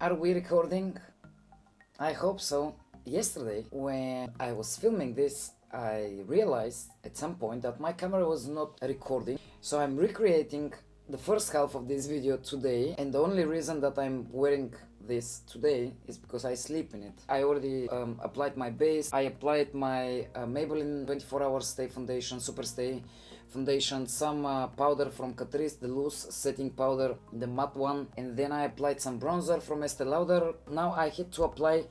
Are we recording? I hope so. Yesterday, when I was filming this, I realized at some point that my camera was not recording. So I'm recreating the first half of this video today, and the only reason that I'm wearing this today is because I sleep in it. I already applied my base. I applied my Maybelline 24 Hour Stay Foundation, Super Stay Foundation, some powder from Catrice, the loose setting powder, the matte one, and then I applied some bronzer from Estee Lauder. Now I had to apply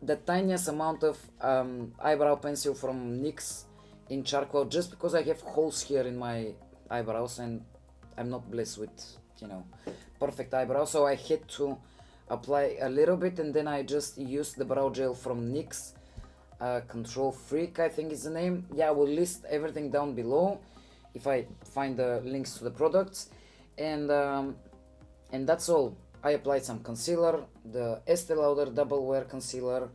the tiniest amount of eyebrow pencil from NYX in charcoal, just because I have holes here in my eyebrows and I'm not blessed with, perfect eyebrows, so I had to apply a little bit, and then I just used the brow gel from NYX, Control Freak I think is the name. Yeah, I will list everything down below if I find the links to the products, and that's all. I applied some concealer, the Estee Lauder Double Wear Concealer,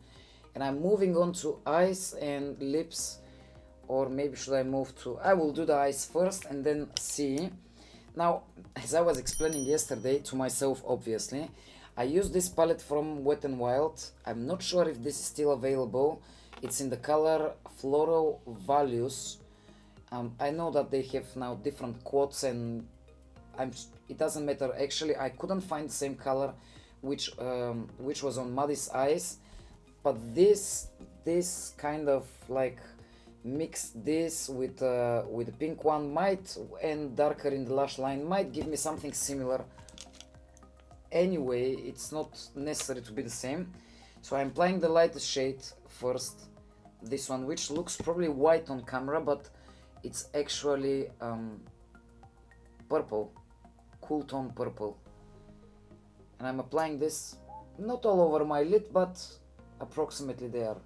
and I'm moving on to eyes and lips, or maybe should I move to, I will do the eyes first and then see. Now, as I was explaining yesterday to myself, obviously, I used this palette from Wet n Wild. I'm not sure if this is still available. It's in the color Floral Values. I know that they have now different quotes, and it doesn't matter. Actually, I couldn't find the same color which was on Maddy's eyes, but this kind of like mix this with the pink one might, and darker in the lash line, might give me something similar. Anyway, it's not necessary to be the same, so I'm applying the lightest shade first, this one, which looks probably white on camera, but it's actually purple, cool tone purple, and I'm applying this not all over my lid, but approximately there.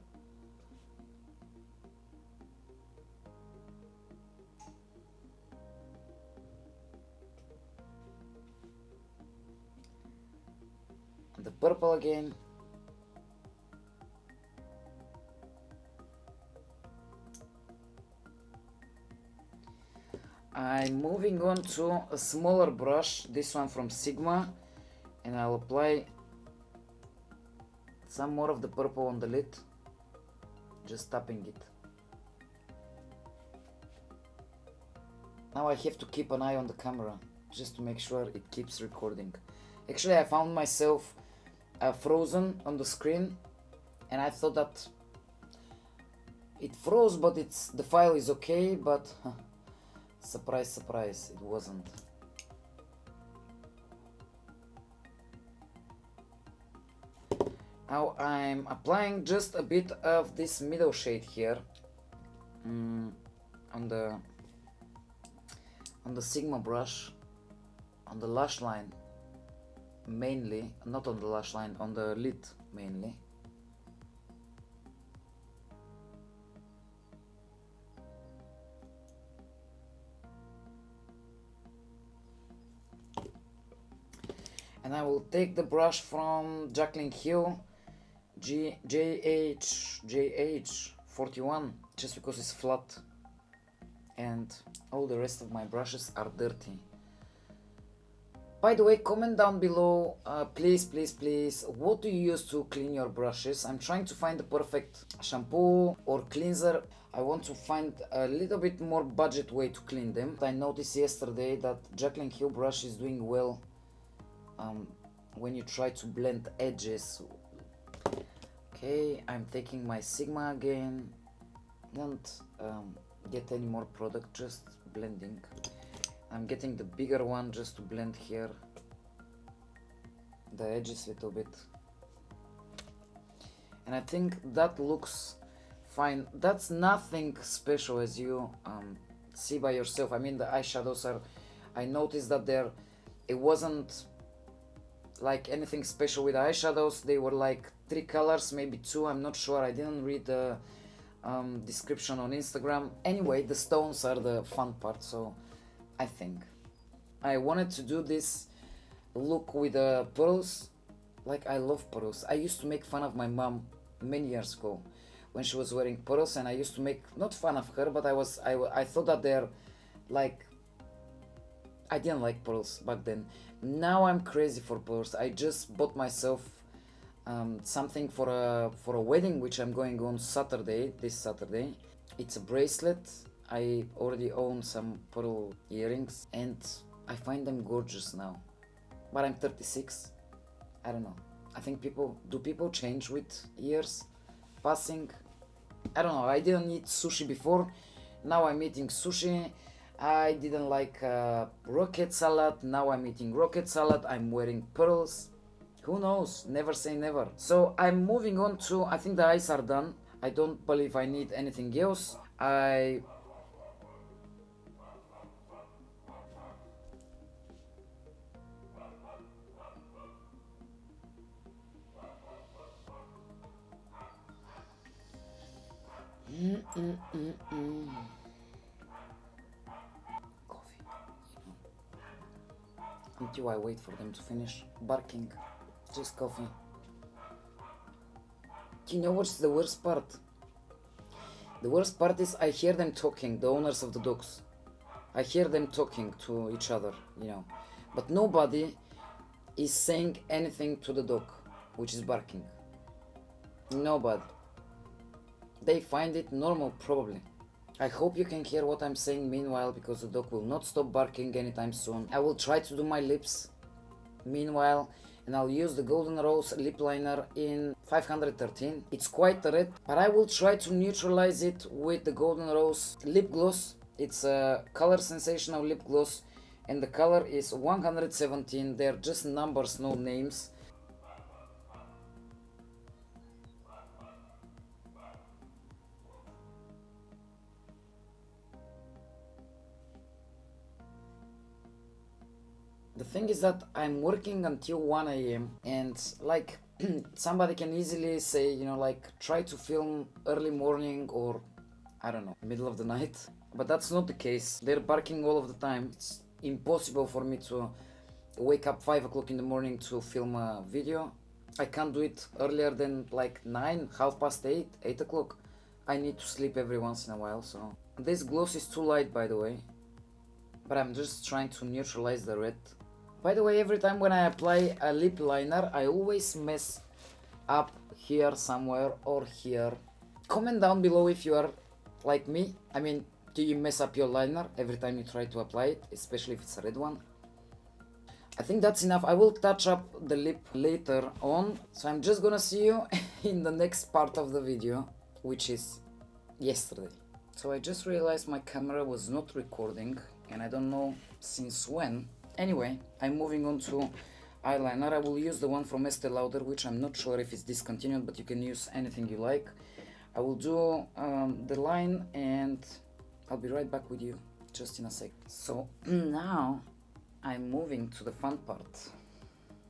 And the purple again. I'm moving on to a smaller brush, this one from Sigma, and I'll apply some more of the purple on the lid, just tapping it. Now I have to keep an eye on the camera, just to make sure it keeps recording. Actually, I found myself frozen on the screen, and I thought that it froze, but the file is okay, but surprise, surprise, it wasn't. Now I'm applying just a bit of this middle shade here on the Sigma brush, on the lash line mainly, not on the lash line, on the lid mainly. And I will take the brush from Jaclyn Hill JH41, just because it's flat and all the rest of my brushes are dirty. By the way, comment down below, please, what do you use to clean your brushes? I'm trying to find the perfect shampoo or cleanser. I want to find a little bit more budget way to clean them. I noticed yesterday that Jaclyn Hill brush is doing well when you try to blend edges. Okay, I'm taking my Sigma again. Don't get any more product, just blending. I'm getting the bigger one just to blend here the edges a little bit, and I think that looks fine. That's nothing special, as you see by yourself. I mean, the eyeshadows are, I noticed that it wasn't like anything special with the eyeshadows. They were like 3 colors, maybe 2, I'm not sure. I didn't read the description on Instagram. Anyway, the stones are the fun part, so I think I wanted to do this look with the pearls. Like, I love pearls. I used to make fun of my mom many years ago when she was wearing pearls, and I used to make, not fun of her, but I thought that they're like, I didn't like pearls back then. Now I'm crazy for pearls. I just bought myself something for a wedding which I'm going on Saturday, this Saturday. It's a bracelet. I already own some pearl earrings and I find them gorgeous now. But I'm 36. I don't know. I think people change with years passing? I don't know. I didn't eat sushi before. Now I'm eating sushi. I didn't like rocket salad. Now I'm eating rocket salad. I'm wearing pearls. Who knows? Never say never. So I'm moving on to, I think the eyes are done. I don't believe I need anything else. Coffee. Until I wait for them to finish barking. Just coffee. You know what's the worst part? The worst part is I hear them talking, the owners of the dogs. I hear them talking to each other, you know. But nobody is saying anything to the dog, which is barking. Nobody. They find it normal, probably. I hope you can hear what I'm saying meanwhile, because the dog will not stop barking anytime soon. I will try to do my lips meanwhile, and I'll use the Golden Rose lip liner in 513. It's quite red, but I will try to neutralize it with the Golden Rose lip gloss. It's a color sensational lip gloss, and the color is 117. They're just numbers, no names. The thing is that I'm working until 1 a.m. and like somebody can easily say, you know, like try to film early morning or I don't know, middle of the night. But that's not the case. They're barking all of the time. It's impossible for me to wake up 5 o'clock in the morning to film a video. I can't do it earlier than like 9, half past 8, 8 o'clock. I need to sleep every once in a while, so. This gloss is too light, by the way. But I'm just trying to neutralize the red. By the way, every time when I apply a lip liner, I always mess up here somewhere or here. Comment down below if you are like me. I mean, do you mess up your liner every time you try to apply it, especially if it's a red one? I think that's enough. I will touch up the lip later on. So I'm just gonna see you in the next part of the video, which is yesterday. So I just realized my camera was not recording and I don't know since when. Anyway, I'm moving on to eyeliner. I will use the one from Estee Lauder, which I'm not sure if it's discontinued, but you can use anything you like. I will do the line and I'll be right back with you just in a sec. So now I'm moving to the fun part.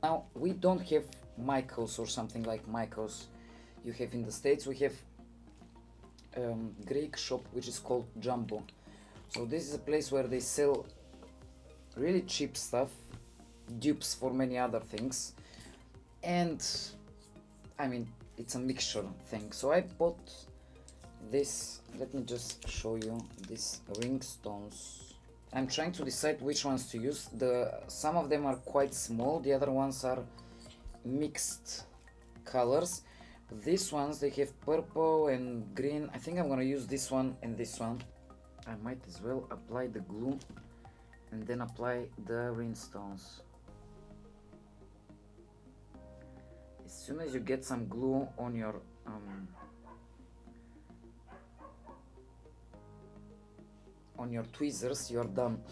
Now we don't have Michaels or something like Michaels you have in the States. We have Greek shop which is called Jumbo. So this is a place where they sell really cheap stuff, dupes for many other things, and I mean it's a mixture thing. So I bought this, let me just show you, these Rhinestones. I'm trying to decide which ones to use. Some of them are quite small, the other ones are mixed colors. These ones, they have purple and green. I think I'm gonna use this one and this one. I might as well apply the glue and then apply the Rhinestones. As soon as you get some glue on your tweezers, you're done.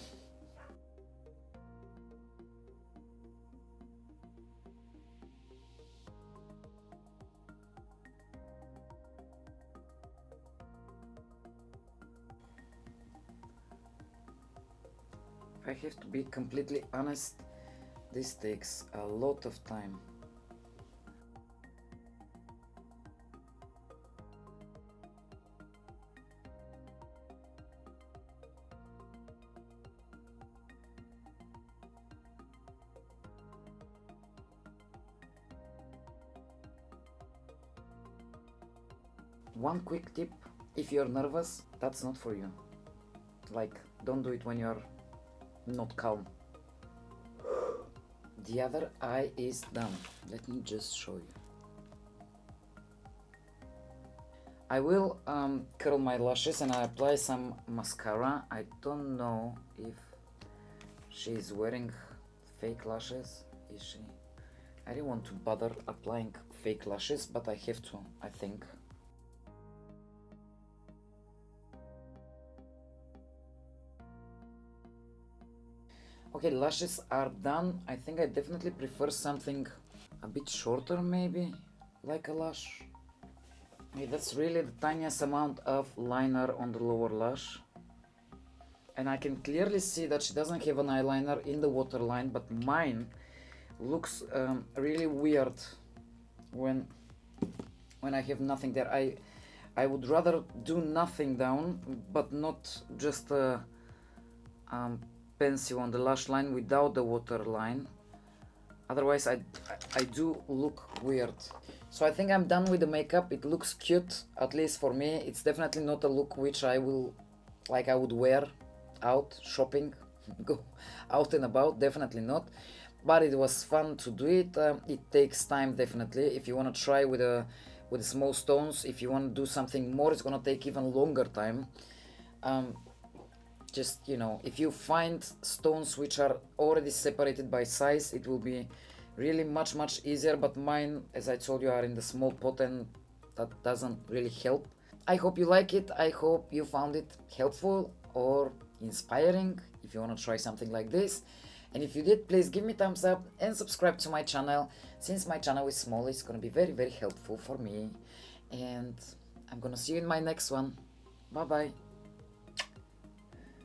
I have to be completely honest, this takes a lot of time. One quick tip, if you're nervous, that's not for you. Like, don't do it when you're not calm. The other eye is done. Let me just show you. I will curl my lashes and I apply some mascara. I don't know if she's wearing fake lashes. Is she? I didn't want to bother applying fake lashes, but I have to, I think. Okay, lashes are done. I think I definitely prefer something a bit shorter, maybe, like a lash. Okay, that's really the tiniest amount of liner on the lower lash. And I can clearly see that she doesn't have an eyeliner in the waterline, but mine looks really weird when I have nothing there. I would rather do nothing down, but not just a pencil on the lash line without the waterline. Otherwise I do look weird. So I think I'm done with the makeup. It looks cute, at least for me. It's definitely not a look which I would wear out shopping, go out and about, definitely not. But it was fun to do it. It takes time, definitely. If you want to try with small stones, if you want to do something more, it's gonna take even longer time. Just, you know, if you find stones which are already separated by size, it will be really much easier, but mine, as I told you, are in the small pot and that doesn't really help. I hope you like it. I hope you found it helpful or inspiring if you want to try something like this. And if you did, please give me thumbs up and subscribe to my channel. Since my channel is small, it's gonna be very helpful for me. And I'm gonna see you in my next one. Bye bye.